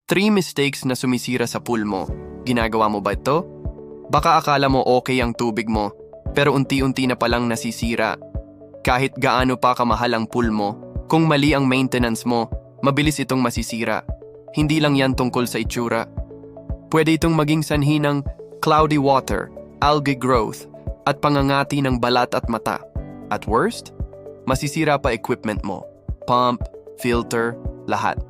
3 mistakes na sumisira sa pool mo. Ginagawa mo ba ito? Baka akala mo okay ang tubig mo, pero unti-unti na palang nasisira. Kahit gaano pa kamahal ang pool mo, kung mali ang maintenance mo, mabilis itong masisira. Hindi lang yan tungkol sa itsura. Pwede itong maging sanhi ng cloudy water, algae growth, at pangangati ng balat at mata. At worst, masisira pa equipment mo. Pump, filter, lahat.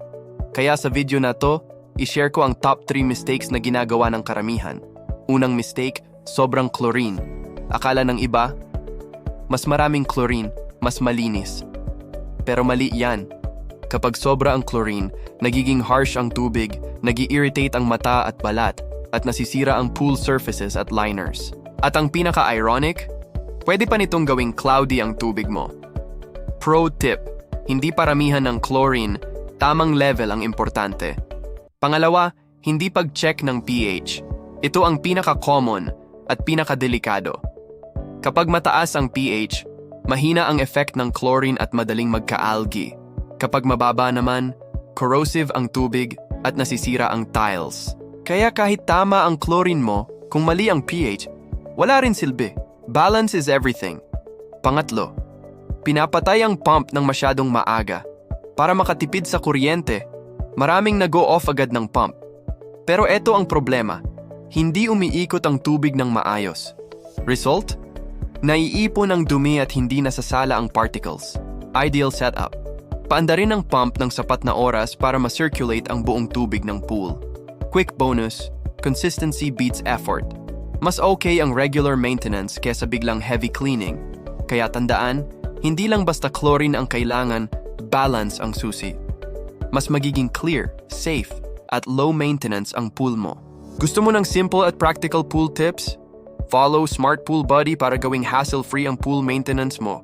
Kaya sa video na to, i-share ko ang top 3 mistakes na ginagawa ng karamihan. Unang mistake, sobrang chlorine. Akala ng iba, mas maraming chlorine, mas malinis. Pero mali yan. Kapag sobra ang chlorine, nagiging harsh ang tubig, nag-i-irritate ang mata at balat, at nasisira ang pool surfaces at liners. At ang pinaka-ironic, pwede pa nitong gawing cloudy ang tubig mo. Pro tip, hindi paramihan ng chlorine, tamang level ang importante. Pangalawa, hindi pag-check ng pH. Ito ang pinaka-common at pinaka-delikado. Kapag mataas ang pH, mahina ang effect ng chlorine at madaling magka-algae. Kapag mababa naman, corrosive ang tubig at nasisira ang tiles. Kaya kahit tama ang chlorine mo, kung mali ang pH, wala rin silbi. Balance is everything. Pangatlo, pinapatay ang pump ng masyadong maaga. Para makatipid sa kuryente, maraming nag-go off agad ng pump. Pero eto ang problema, hindi umiikot ang tubig ng maayos. Result? Naiipon ang dumi at hindi nasasala ang particles. Ideal setup. Paandarin ang pump ng sapat na oras para ma-circulate ang buong tubig ng pool. Quick bonus, consistency beats effort. Mas okay ang regular maintenance kesa biglang heavy cleaning. Kaya tandaan, hindi lang basta chlorine ang kailangan, balance ang susi. Mas magiging clear, safe, at low maintenance ang pool mo. Gusto mo ng simple at practical pool tips? Follow Smart Pool Buddy para gawing hassle-free ang pool maintenance mo.